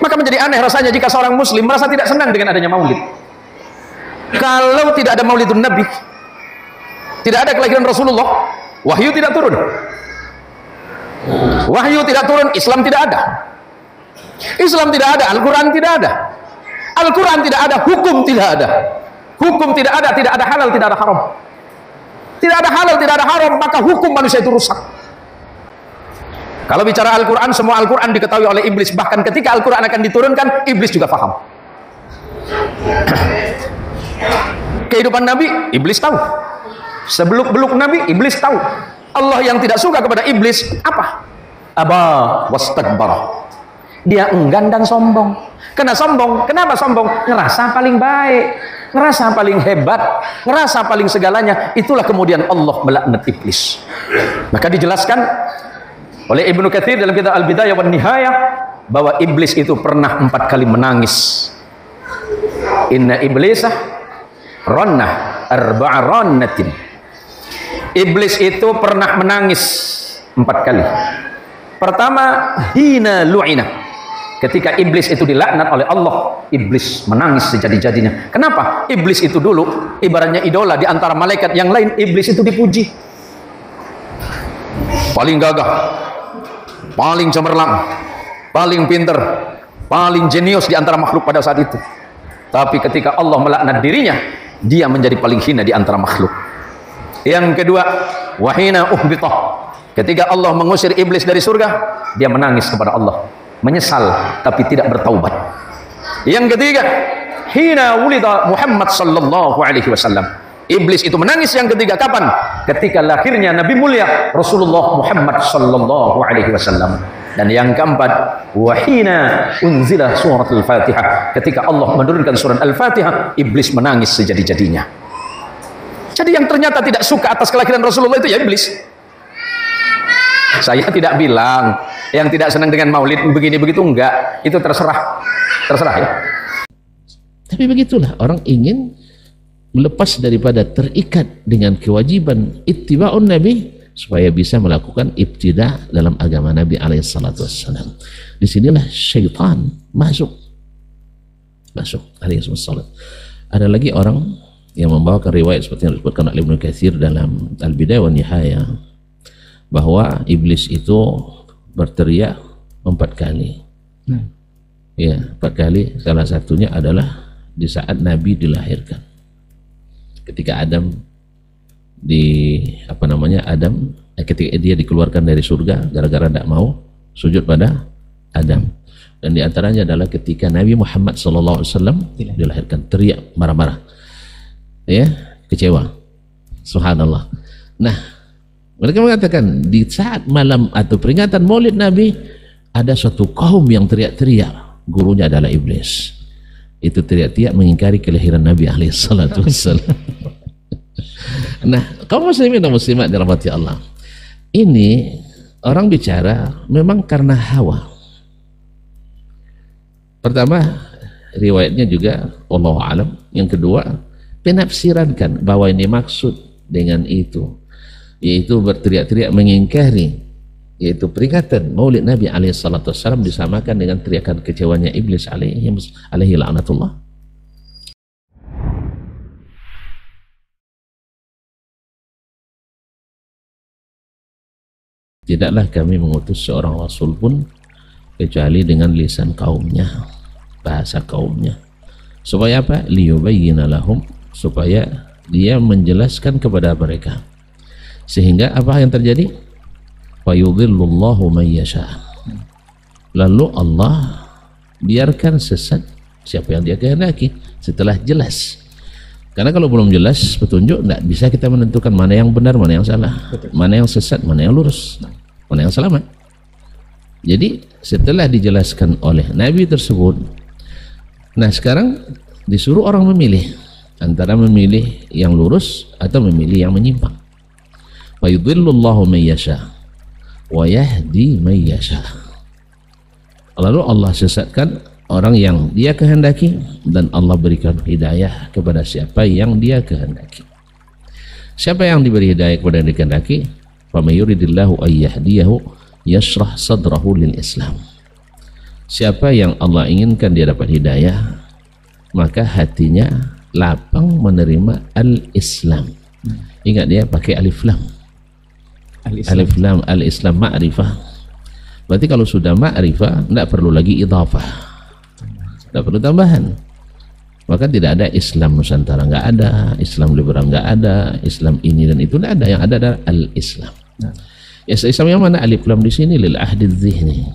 Maka menjadi aneh rasanya jika seorang muslim merasa tidak senang dengan adanya maulid. Kalau tidak ada maulidun Nabi, tidak ada kelahiran Rasulullah, wahyu tidak turun. Wahyu tidak turun, Islam tidak ada. Islam tidak ada, Al-Quran tidak ada. Al-Quran tidak ada, hukum tidak ada. Hukum tidak ada halal, tidak ada haram. Tidak ada halal, tidak ada haram, maka hukum manusia itu rusak. Kalau bicara Al-Quran, semua Al-Quran diketahui oleh iblis. Bahkan ketika Al-Quran akan diturunkan, iblis juga paham. Kehidupan Nabi, iblis tahu. Sebeluk-beluk Nabi, iblis tahu. Allah yang tidak suka kepada iblis, apa? Aba wastakbara. Dia enggan dan sombong. Kenapa sombong? Kenapa sombong? Ngerasa paling baik, ngerasa paling hebat, ngerasa paling segalanya. Itulah kemudian Allah melaknat iblis. Maka dijelaskan oleh Ibnu Katsir dalam kitab Al-Bidayah wan Nihayah bahwa iblis itu pernah 4 kali menangis. Inna iblisa rannah arba'a rannatin. Iblis itu pernah menangis 4 kali. Pertama, hina lu'ina. Ketika iblis itu dilaknat oleh Allah, iblis menangis sejadi-jadinya. Kenapa? Iblis itu dulu ibaratnya idola di antara malaikat yang lain. Iblis itu dipuji. Paling gagah, paling cemerlang, paling pinter, paling jenius di antara makhluk pada saat itu. Tapi ketika Allah melaknat dirinya, dia menjadi paling hina di antara makhluk. Yang kedua, wahina uhbitah. Ketika Allah mengusir iblis dari surga, dia menangis kepada Allah, menyesal tapi tidak bertaubat. Yang ketiga, hina wulida Muhammad sallallahu alaihi wasallam. Iblis itu menangis yang ketiga kapan? Ketika lahirnya Nabi mulia Rasulullah Muhammad sallallahu alaihi wasallam. Dan yang keempat, wahina unzilah surat Al-Fatihah. Ketika Allah menurunkan surat Al-Fatihah, iblis menangis sejadi-jadinya. Jadi yang ternyata tidak suka atas kelahiran Rasulullah itu ya iblis. Saya tidak bilang yang tidak senang dengan maulid begini begitu, enggak, itu terserah ya. Tapi begitulah orang ingin melepas daripada terikat dengan kewajiban ittiba'un Nabi supaya bisa melakukan ibtida dalam agama Nabi alaihissalatu wassalam. Disinilah syaitan masuk alaihissalam. Ada lagi orang yang membawakan riwayat seperti yang disebutkan oleh Ibnu Katsir dalam Al-Bidayah wan Nihayah bahwa iblis itu berteriak 4 kali. Ya, 4 kali. Salah satunya adalah di saat Nabi dilahirkan. Ketika Adam ketika dia dikeluarkan dari surga gara-gara tidak mau sujud pada Adam. Dan di antaranya adalah ketika Nabi Muhammad SAW dilahirkan, teriak marah-marah. Ya, kecewa. Subhanallah. Nah, mereka mengatakan di saat malam atau peringatan Maulid Nabi ada suatu kaum yang teriak-teriak, gurunya adalah iblis. Itu teriak-teriak mengingkari kelahiran Nabi alaihissalatu wassalam. Nah, kaum muslimin dan muslimat dirahmati Allah, ini orang bicara memang karena hawa. Pertama, riwayatnya juga wallahu alam. Yang kedua, penafsirankan bahwa ini maksud dengan itu, yaitu berteriak-teriak mengingkari, yaitu peringatan Maulid Nabi alaihissalatu wassalam disamakan dengan teriakan kecewanya iblis alaihi la'natullah. Tidaklah kami mengutus seorang rasul pun kecuali dengan lisan kaumnya, bahasa kaumnya. Supaya apa? Liyubayyina lahum, supaya dia menjelaskan kepada mereka. Sehingga apa yang terjadi? Wa yudhillullahu man yasha. Lalu Allah biarkan sesat siapa yang dia kehendaki setelah jelas. Karena kalau belum jelas petunjuk, tidak bisa kita menentukan mana yang benar, mana yang salah, mana yang sesat, mana yang lurus, mana yang selamat. Jadi setelah dijelaskan oleh Nabi tersebut, nah sekarang disuruh orang memilih antara memilih yang lurus atau memilih yang menyimpang. Wa yudhillullahu man yasha wa yahdi man yasha. Lalu Allah sesatkan orang yang dia kehendaki dan Allah berikan hidayah kepada siapa yang dia kehendaki. Siapa yang diberi hidayah kepada yang dikehendaki, fa may yuridillahu ay yahdiyahu yashrah sadrahu lil Islam. siapa yang Allah inginkan dia dapat hidayah, maka hatinya lapang menerima al-Islam. Ingat dia pakai alif lam. Alif lam, al-Islam ma'rifah. Berarti kalau sudah ma'rifah tidak perlu lagi idhafah, tidak perlu tambahan. Maka tidak ada Islam Nusantara, nggak ada Islam liberal, nggak ada Islam ini dan itu, tidak ada. Yang ada adalah al-Islam. Islam yang mana? Alif lam di sini lil ahdi dzihni,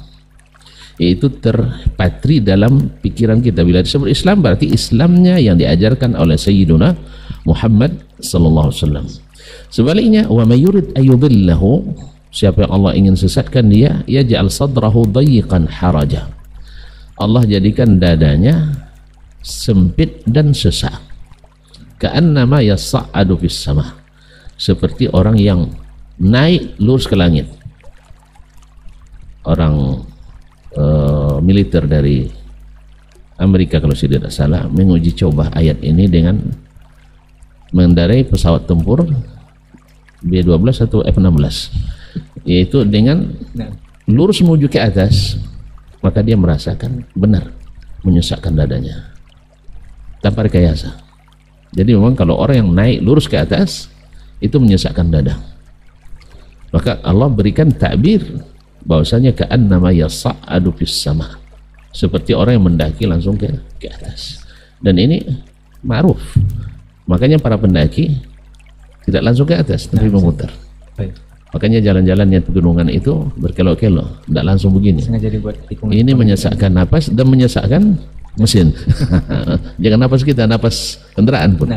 yaitu terpatri dalam pikiran kita. Bila disebut Islam berarti Islamnya yang diajarkan oleh Sayyiduna Muhammad sallallahu alaihi wasallam. Sebaliknya, wa may yurid ayyudillahu, siapa yang Allah ingin sesatkan dia, yaj'al sadrahu dayiqan haraja, Allah jadikan dadanya sempit dan sesak, ka'annama yas'adu fis sama, seperti orang yang naik lurus ke langit. Orang militer dari Amerika kalau saya tidak salah menguji coba ayat ini dengan mengendarai pesawat tempur B-12 atau F-16, yaitu dengan lurus menuju ke atas, maka dia merasakan benar menyesakkan dadanya tanpa rekayasa. Jadi memang kalau orang yang naik lurus ke atas itu menyesakkan dada. Maka Allah berikan takbir bahwasanya ka'annama yas'adu fis sama, seperti orang yang mendaki langsung ke atas. Dan ini ma'ruf. Makanya para pendaki tidak langsung ke atas tapi memutar. Makanya jalan-jalannya pegunungan itu berkelok-kelok, tidak langsung begini. Ini menyesakkan napas dan menyesakkan mesin. Jangan napas kita, napas kendaraan pun.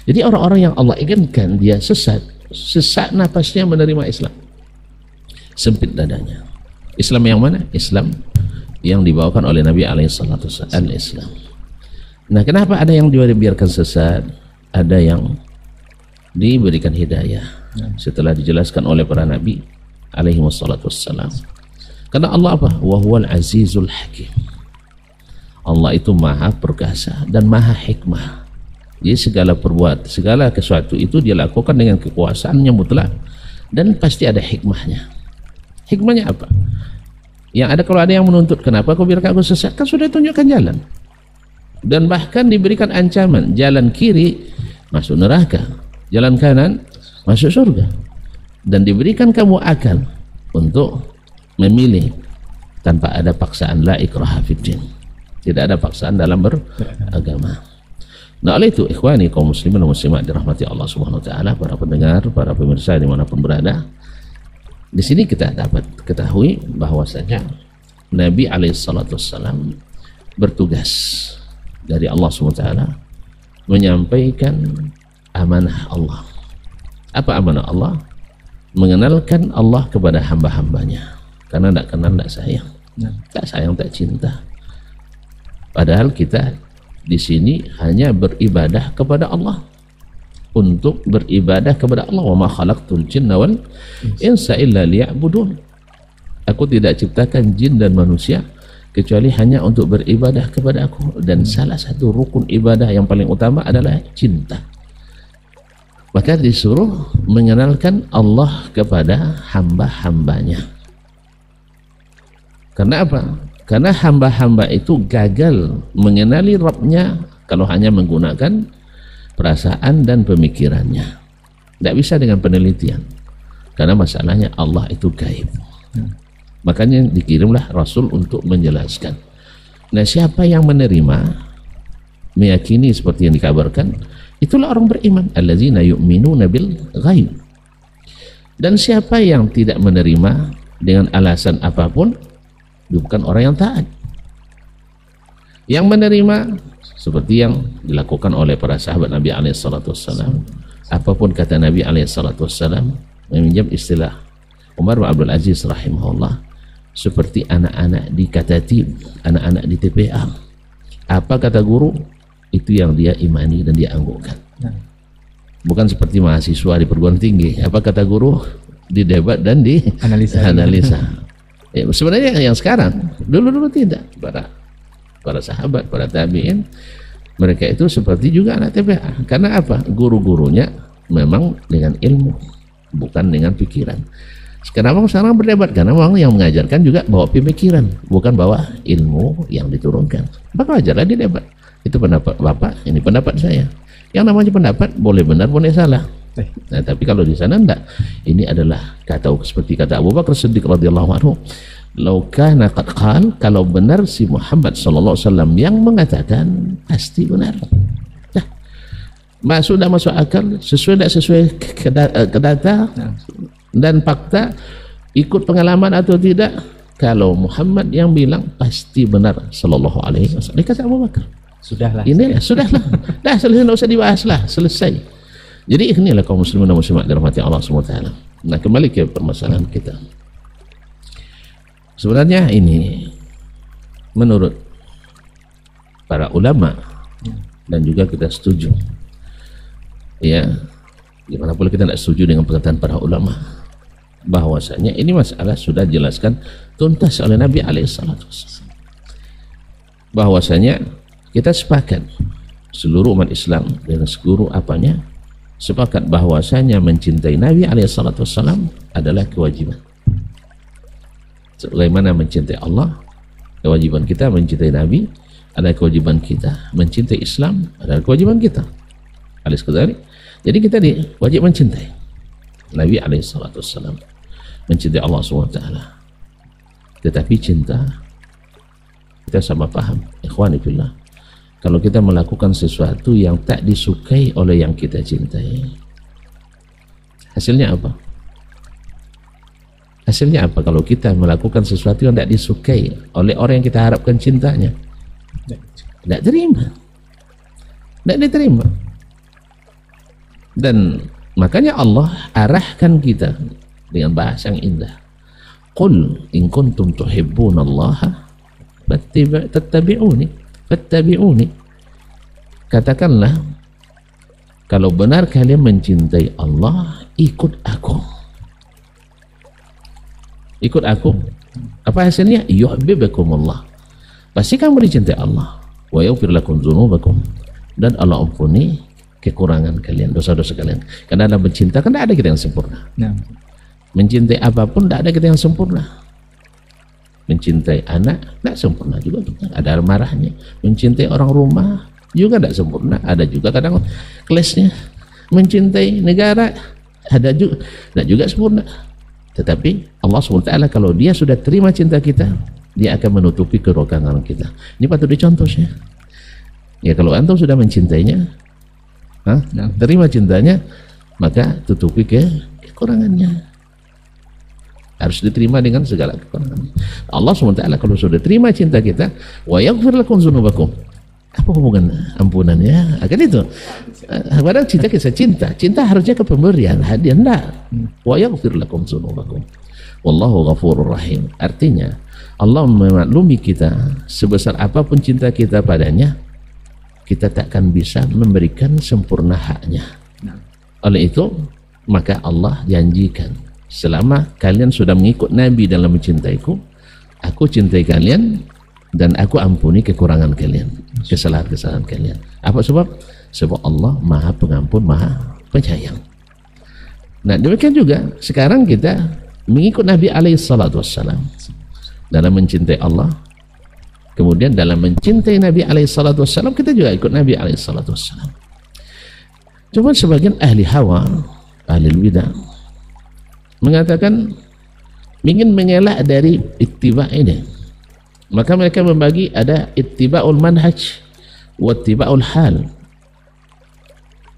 Jadi orang-orang yang Allah inginkan dia sesak napasnya menerima Islam, sempit dadanya. Islam yang mana? Islam yang dibawakan oleh Nabi alaihissalatu wassalam, al-Islam. Nah, kenapa ada yang dibiarkan sesat, ada yang diberikan hidayah setelah dijelaskan oleh para Nabi alaihissalatu wassalam? Karena Allah apa? Wa huwal azizul hakim, Allah itu maha perkasa dan maha hikmah. Jadi segala sesuatu itu dia lakukan dengan kekuasaannya mutlak dan pasti ada hikmahnya. Hikmahnya apa? Yang ada, kalau ada yang menuntut, kenapa kau biarkan aku sesat? Kan sudah tunjukkan jalan. Dan bahkan diberikan ancaman, jalan kiri masuk neraka, jalan kanan masuk surga. Dan diberikan kamu akal untuk memilih tanpa ada paksaan. La ikraha fiddin, tidak ada paksaan dalam beragama. Nah, oleh itu ikhwani kaum muslimin dan muslimat dirahmati Allah Subhanahu wa taala, para pendengar, para pemirsa dimanapun berada, di sini kita dapat ketahui bahwasanya Nabi alaihissalatu wassalam bertugas dari Allah Subhanahu wa taala menyampaikan amanah Allah. Apa amanah Allah? Mengenalkan Allah kepada hamba-hambanya. Karena tidak kenal tidak sayang, tak sayang tak cinta. Padahal kita di sini hanya beribadah kepada Allah, untuk beribadah kepada Allah. Wa ma khalaqtul jinna wal insa illa liya'budun. Aku tidak ciptakan jin dan manusia kecuali hanya untuk beribadah kepada aku. Dan salah satu rukun ibadah yang paling utama adalah cinta. Maka disuruh mengenalkan Allah kepada hamba-hambanya. Karena apa? Karena hamba-hamba itu gagal mengenali Rabbnya kalau hanya menggunakan perasaan dan pemikirannya. Tidak bisa dengan penelitian. Karena masalahnya Allah itu gaib. Makanya dikirimlah Rasul untuk menjelaskan. Nah, siapa yang menerima, meyakini seperti yang dikabarkan, itulah orang beriman. Allazina yu'minuna bil ghaib. Dan siapa yang tidak menerima dengan alasan apapun, bukan orang yang taat. Yang menerima seperti yang dilakukan oleh para sahabat Nabi alaihissalam. Apapun kata Nabi alaihissalam, meminjam istilah Umar bin Abdul Aziz rahimahullah, seperti anak-anak di Katatib, anak-anak di TPA. Apa kata guru, itu yang dia imani dan dia anggukkan. Bukan seperti mahasiswa di perguruan tinggi, apa kata guru didebat dan dianalisa. Ya, sebenarnya yang sekarang, dulu tidak. Para sahabat, para tabi'in, mereka itu seperti juga anak TPA. Karena apa? Guru-gurunya memang dengan ilmu, bukan dengan pikiran. Kenapa sekarang berdebat? Karena memang yang mengajarkan juga bawa pemikiran, bukan bawa ilmu yang diturunkan. Maka wajarlah di debat. Itu pendapat Bapak, ini pendapat saya. Yang namanya pendapat boleh benar, boleh salah. Nah, tapi kalau di sana enggak. Ini adalah seperti kata Abu Bakar Siddiq radhiyallahu anhu, "Lau kana qad qal", kalau benar si Muhammad sallallahu alaihi wasallam yang mengatakan, pasti benar. Nah, sudah masuk akal, sesuai tidak sesuai ke data dan fakta, ikut pengalaman atau tidak. Kalau Muhammad yang bilang pasti benar sallallahu alaihi wasallam. Dia kata Abu Bakar. Sudahlah. Inilah, sudahlah. Dah selesai, tidak usah dibahas lah, selesai. Jadi inilah kaum muslimin dan muslimat dirahmati Allah SWT. Nah, kembali ke permasalahan kita. Sebenarnya ini menurut para ulama dan juga kita setuju. Ya, gimana pula kita tidak setuju dengan perkataan para ulama bahwasanya ini masalah sudah jelaskan tuntas oleh Nabi alaihissalatu wassalam, bahwasanya kita sepakat seluruh umat Islam dan seluruh apanya sepakat bahwasanya mencintai Nabi alaihissalatu wassalam adalah kewajiban. Sebagaimana mencintai Allah kewajiban kita, mencintai Nabi adalah kewajiban kita, mencintai Islam adalah kewajiban kita. Jadi kita wajib mencintai Nabi alaihissalatu wassalam, mencintai Allah SWT. Tetapi cinta kita sama paham, ikhwani fillah, kalau kita melakukan sesuatu yang tak disukai oleh yang kita cintai, hasilnya apa? Hasilnya apa kalau kita melakukan sesuatu yang tak disukai oleh orang yang kita harapkan cintanya? Tidak terima, tidak diterima. Dan makanya Allah arahkan kita dengan bahasa yang indah. Qul in kuntum tuhibbunallaha fattabi'uni. Katakanlah, kalau benar kalian mencintai Allah, ikut aku. Ikut aku. Apa hasilnya? Yuhibbukumullah. Pasti kamu dicintai Allah. Wa yaghfir lakum dzunubakum. Dan Allah ampuni kekurangan kalian, dosa-dosa kalian. Karena dalam mencinta kan tidak ada kita yang sempurna. Mencintai apapun tidak ada kita yang sempurna. Mencintai anak tidak sempurna juga kita, ada marahnya. Mencintai orang rumah juga tidak sempurna, ada juga kadang kelasnya. Mencintai negara ada juga tidak juga sempurna. Tetapi Allah SWT kalau dia sudah terima cinta kita, dia akan menutupi kekurangan kita. Ini patut dicontoh ya. Ya, kalau antum sudah mencintainya, terima cintanya, maka tutupi kekurangannya. Harus diterima dengan segala kekurangannya. Allah SWT kalau sudah terima cinta kita, wa yaghfir lakum dzunubakum. Apa hubungan ampunannya? Akan itu. Padahal cinta kita cinta harusnya ke pemberian, hadiah enggak. Wa yaghfir lakum dzunubakum. Wallahu ghafurur rahim. Artinya Allah memaklumi kita sebesar apapun cinta kita padanya, kita takkan bisa memberikan sempurna haknya. Oleh itu, maka Allah janjikan, selama kalian sudah mengikut Nabi dalam mencintaiku, aku cintai kalian dan aku ampuni kekurangan kalian, kesalahan-kesalahan kalian. Apa sebab? Sebab Allah Maha Pengampun, Maha Penyayang. Nah, demikian juga sekarang kita mengikut Nabi alaihissalatu wassalam dalam mencintai Allah. Kemudian dalam mencintai Nabi alaihissalatu wassalam, kita juga ikut Nabi alaihissalatu wassalam. Cuma sebagian ahli hawa, ahli bidah mengatakan ingin mengelak dari ittiba ini. Maka mereka membagi ada ittiba'ul manhaj wa ittiba'ul hal.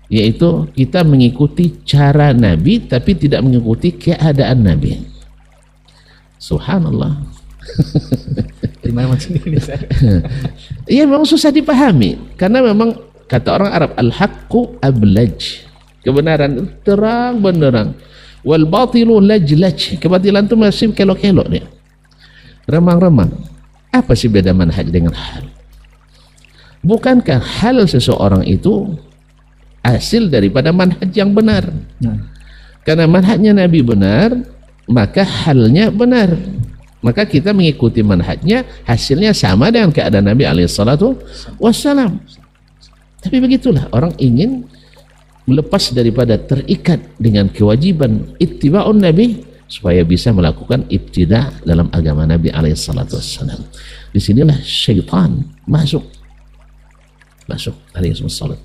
Yaitu kita mengikuti cara Nabi tapi tidak mengikuti keadaan Nabi. Subhanallah. Gimana maksudnya ini? Iya, memang susah dipahami karena memang kata orang Arab al-haqqu ablaj, kebenaran terang benderang, wal batilu lajlaj, kebatilan itu masih kelok-kelok dia, remang-remang. Apa sih beda manhaj dengan hal? Bukankah hal seseorang itu hasil daripada manhaj yang benar? Karena manhajnya Nabi benar, maka halnya benar. Maka kita mengikuti manhajnya, hasilnya sama dengan keadaan Nabi alaihissalatu wassalam. Tapi begitulah orang ingin melepas daripada terikat dengan kewajiban ittiba'un Nabi, supaya bisa melakukan ibtidah dalam agama Nabi alaihissalatu wassalam. Disinilah syaitan masuk alaihissalam.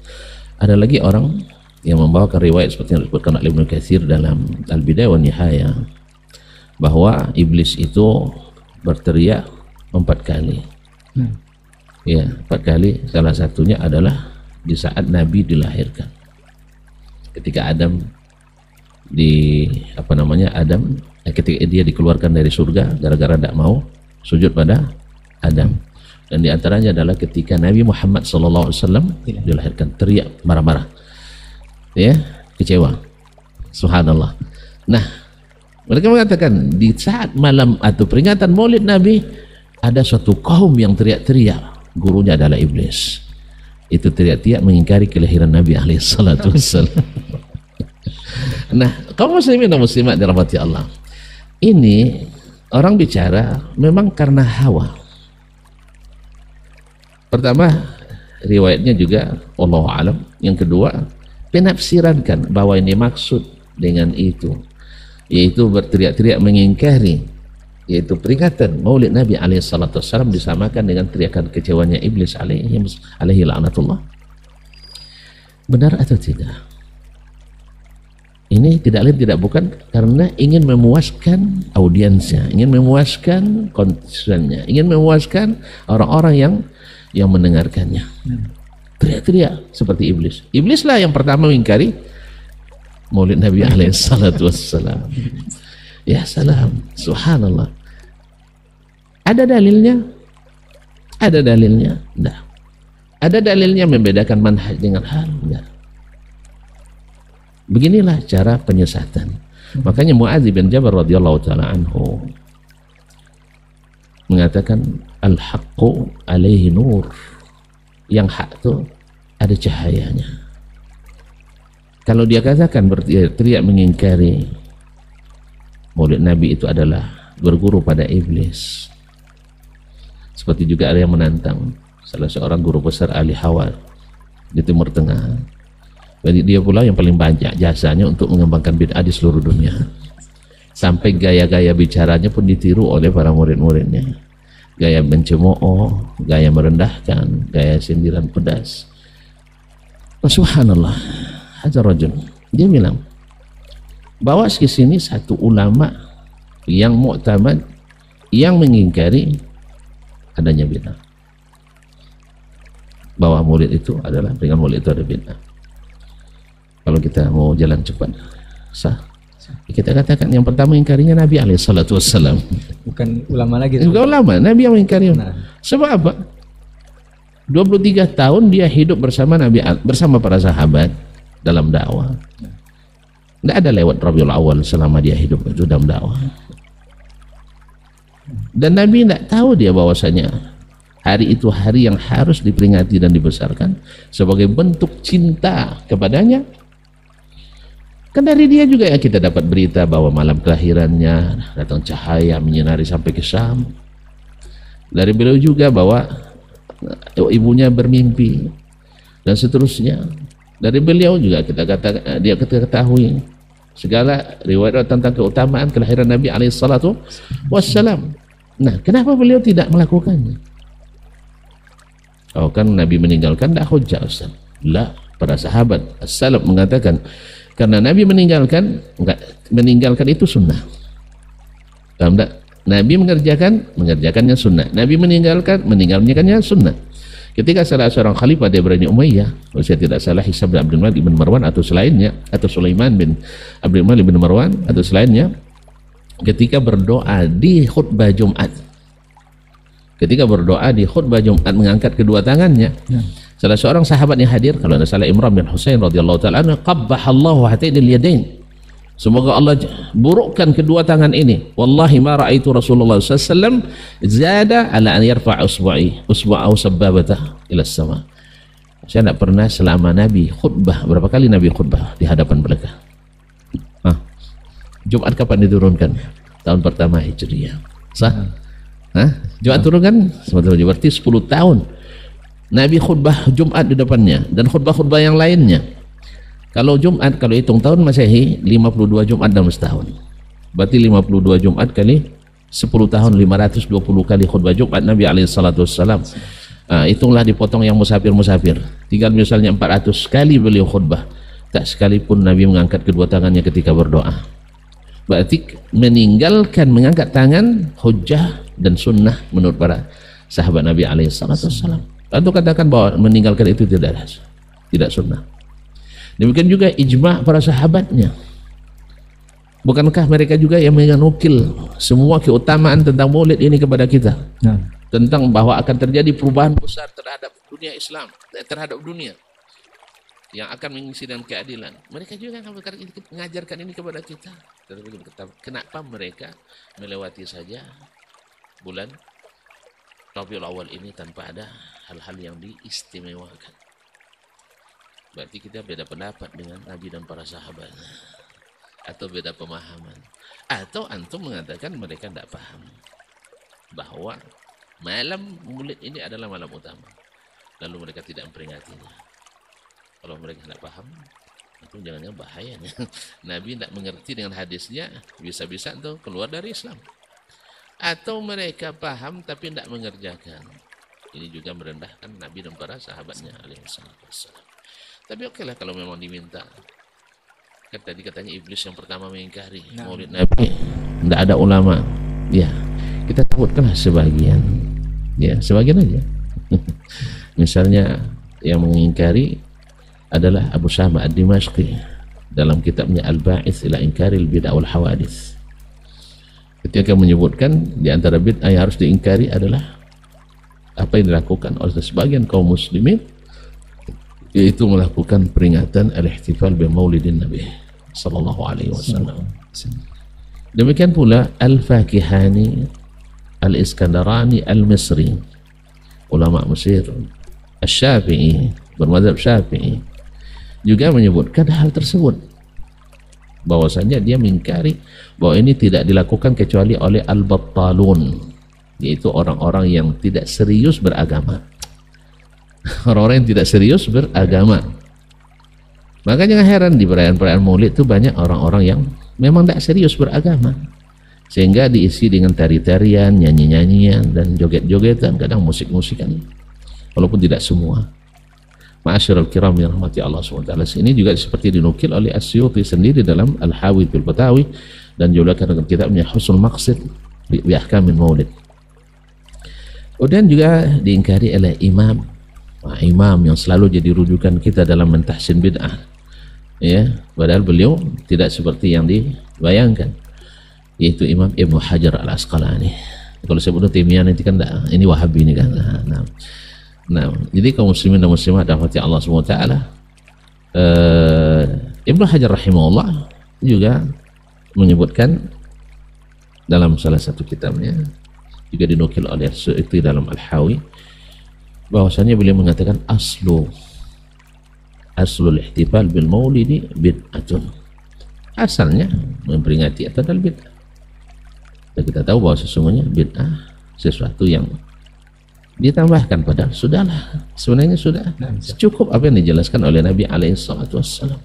Ada lagi orang yang membawakan riwayat seperti yang disebutkan oleh Ibnu Katsir dalam Al-Bidayah wa Nihayah, bahwa iblis itu berteriak 4 kali. Ya, 4 kali. Salah satunya adalah di saat Nabi dilahirkan. Ketika Adam ketika dia dikeluarkan dari surga gara-gara tidak mau sujud pada Adam. Dan diantaranya adalah ketika Nabi Muhammad SAW dilahirkan, teriak marah-marah, ya, kecewa. Subhanallah. Nah, mereka mengatakan di saat malam atau peringatan Maulid Nabi ada suatu kaum yang teriak-teriak, gurunya adalah iblis. Itu teriak-teriak mengingkari kelahiran Nabi alaihissalatu wassalam. Nah, kaum muslimin dan muslimat dirahmati Allah, ini orang bicara memang karena hawa. Pertama, riwayatnya juga wallahu alam. Yang kedua, penafsirankan bahwa ini maksud dengan itu, yaitu berteriak-teriak mengingkari, yaitu peringatan Maulid Nabi alaihissalatu wassalam disamakan dengan teriakan kecewanya iblis alaihi la'natullah. Benar atau tidak? Ini tidak lain tidak bukan karena ingin memuaskan audiensnya, ingin memuaskan konsumennya, ingin memuaskan orang-orang yang mendengarkannya. Teriak-teriak seperti iblis. Iblislah yang pertama mengingkari Maulid Nabi alaihissalatu wassalam. Ya salam, subhanallah. Ada dalilnya? Ada dalilnya? Tidak. Ada dalilnya membedakan manhaj dengan hal? Tidak. Beginilah cara penyesatan. Makanya Muadz bin Jabal radhiyallahu taala anhu mengatakan al-haqqu alaihi nur. Yang hak itu ada cahayanya. Kalau dia katakan berteriak mengingkari Maulid Nabi itu adalah berguru pada iblis. Seperti juga ada yang menantang salah seorang guru besar ahli hawa di Timur Tengah. Jadi dia pula yang paling banyak jasanya untuk mengembangkan bid'ah di seluruh dunia. Sampai gaya-gaya bicaranya pun ditiru oleh para murid-muridnya. Gaya mencemooh, gaya merendahkan, gaya sindiran pedas. Subhanallah, hadza rajul. Dia bilang, bawa ke sini satu ulama yang mu'tamad, yang mengingkari adanya bid'ah. Bahwa maulid itu adalah, dengan maulid itu ada bid'ah. Kalau kita mau jalan cepat, sah. Kita katakan yang pertama ingkarinya Nabi alaihissalatu wassalam. Bukan ulama lagi. Bukan ulama, Nabi yang mengingkari. Sebab apa? 23 tahun dia hidup bersama Nabi, bersama para sahabat dalam dakwah. Tidak ada lewat Rabiul Awal selama dia hidup itu dalam dakwah. Dan Nabi tidak tahu dia bahwasanya hari itu hari yang harus diperingati dan dibesarkan sebagai bentuk cinta kepadanya. Kan dari dia juga yang kita dapat berita bahwa malam kelahirannya datang cahaya menyinari sampai ke Syam. Dari beliau juga bahwa ibunya bermimpi dan seterusnya. Dari beliau juga kita ketahui segala riwayat tentang keutamaan kelahiran Nabi alaihissalatu wassalam. Nah, kenapa beliau tidak melakukannya? Oh, kan Nabi meninggalkan dah hujjah, Ustaz. Lah, para sahabat as-salaf mengatakan karena Nabi meninggalkan itu sunnah. Paham tak? Nabi mengerjakannya sunnah. Nabi meninggalkannya sunnah. Ketika salah seorang khalifah dari Bani Umayyah, kalau saya tidak salah Hisam bin Abdul Malik bin Marwan atau selainnya, atau Sulaiman bin Abdul Malik bin Marwan atau selainnya, ketika berdoa di khutbah Jumat, mengangkat kedua tangannya, salah seorang sahabat yang hadir, kalau tidak salah Imran bin Husain radhiyallahu taala anhu, qabbahallahu hatainil yadain, semoga Allah burukkan kedua tangan ini. Wallahi ma ra'aitu Rasulullah sallallahu alaihi wasallam zada ala an yarfa' usba'ahu sabbabatah ila sama. Saya tidak pernah selama Nabi khutbah, berapa kali Nabi khutbah di hadapan mereka. Jumat kapan diturunkan? Tahun pertama Hijriah. Sah? Jumat turunkan sebetulnya berarti 10 tahun Nabi khutbah Jumat di depannya dan khutbah-khutbah yang lainnya. Kalau Jumat, kalau hitung tahun Masehi 52 Jumat dalam setahun. Berarti 52 Jumat kali 10 tahun 520 kali khutbah Jumat Nabi alaihissalam. Hitunglah dipotong yang musafir. Tinggal misalnya 400 kali beliau khutbah, tak sekalipun Nabi mengangkat kedua tangannya ketika berdoa. Berarti meninggalkan mengangkat tangan hujjah dan sunnah menurut para sahabat Nabi alaihissalam. Atau katakan bahwa meninggalkan itu tidak sunnah. Demikian juga ijma' para sahabatnya. Bukankah mereka juga yang menukil semua keutamaan tentang maulid ini kepada kita? Tentang bahwa akan terjadi perubahan besar terhadap dunia Islam, terhadap dunia yang akan mengisi dengan keadilan. Mereka juga akan mengajarkan ini kepada kita. Kenapa mereka melewati saja bulan Rabiul Awal ini tanpa ada hal-hal yang diistimewakan? Berarti kita beda pendapat dengan Nabi dan para sahabat, atau beda pemahaman, atau antum mengatakan mereka tidak paham bahwa malam maulid ini adalah malam utama, lalu mereka tidak memperingatinya. Kalau mereka tidak paham, itu jangan-jangan bahayanya. Nabi tidak mengerti dengan hadisnya, bisa-bisa itu keluar dari Islam. Atau mereka paham tapi tidak mengerjakan. Ini juga merendahkan Nabi dan para sahabatnya alaihissalam. Tapi oke lah kalau memang diminta. Kan tadi katanya iblis yang pertama mengingkari maulid Nabi, tidak ada ulama. Ya, kita sebutkanlah sebagian. Ya, sebagian aja. Misalnya yang mengingkari adalah Abu Syama ad-Dimashqi dalam kitabnya Al-Ba'its ila Inkaril Bid'ah wal Hawadits. Ketika menyebutkan di antara bid'ah yang harus diingkari adalah apa yang dilakukan oleh sebagian kaum muslimin, yaitu melakukan peringatan al-ihtifal bi maulidin Nabi sallallahu alaihi wasallam. Demikian pula Al-Fakihani, Al-Iskandarani, Al-Misri, ulama Mesir, Asy-Syafi'i, bermadzhab Syafi'i, juga menyebutkan hal tersebut, bahwasanya dia mengingkari bahwa ini tidak dilakukan kecuali oleh al-battalun, yaitu orang-orang yang tidak serius beragama. Orang-orang yang tidak serius beragama. Makanya heran di perayaan-perayaan maulid itu banyak orang-orang yang memang tidak serius beragama, sehingga diisi dengan tari-tarian, nyanyi-nyanyian, dan joget-jogetan, kadang musik-musikan, walaupun tidak semua. Ma'asyiral kiram yang rahmati Allah SWT, ini juga seperti dinukil oleh As-Suyuti sendiri dalam Al-Hawi fil Fatawi, dan juga dengan kitabnya Husnul Maqsid bi Ahkamil Maulid. Kemudian juga diingkari oleh imam yang selalu jadi rujukan kita dalam mentahsin bid'ah, ya, padahal beliau tidak seperti yang dibayangkan, yaitu Imam Ibnu Hajar Al-Asqalani. Kalau sebut Taimiyah nanti kan ini Wahabi ini kan. Nah, jadi kaum muslimin dan muslimat rahmati Allah SWT, Ibnu Hajar rahimahullah juga menyebutkan dalam salah satu kitabnya, juga dinukil oleh Suyuti dalam Al-Hawi, bahwasanya beliau mengatakan aslul ihtifal bil maulidi bid'atun, asalnya memperingati itu adalah bid'ah. Dan kita tahu bahwa sesungguhnya bid'ah sesuatu yang ditambahkan, padahal sudahlah, sebenarnya sudah cukup apa yang dijelaskan oleh Nabi alaihissalam.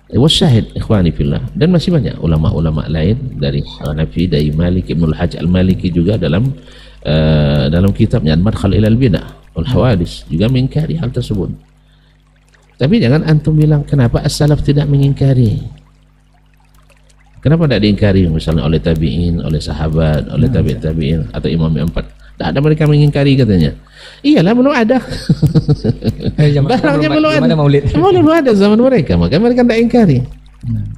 Wasyahid ikhwani fillah, dan masih banyak ulama-ulama lain dari Hanafi, dari Malik, Ibnul Hajj al-Maliki juga dalam kitabnya Al-Madkhal ila al-Bid'ah wal Hawadits juga mengingkari hal tersebut. Tapi jangan antum bilang kenapa as-salaf tidak mengingkari. Kenapa tidak diingkari misalnya oleh tabi'in, oleh sahabat, oleh tabi'in atau imam yang empat? Tidak ada mereka mengingkari katanya. Iyalah belum ada. Barangnya belum ada. Belum ada zaman mereka, maka mereka tidak ingkari.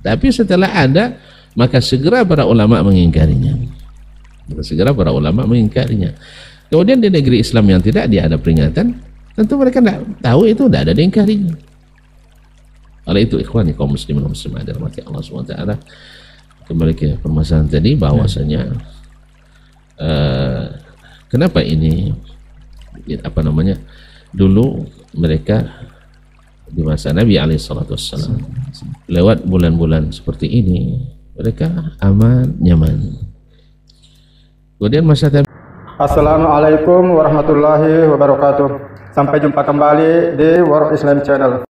Tapi setelah ada, maka segera para ulama mengingkarinya. Kemudian di negeri Islam yang tidak dia ada peringatan, tentu mereka tidak tahu, itu tidak ada diingkarinya. Oleh itu ikhwani kaum muslimin dan muslimat dirahmati Allah SWT, kembali ke permasalahan tadi, bahwasanya kenapa ini dulu mereka di masa Nabi alaihissalam lewat bulan-bulan seperti ini mereka aman, nyaman. Kemudian masa Assalamualaikum warahmatullahi wabarakatuh. Sampai jumpa kembali di World Islam Channel.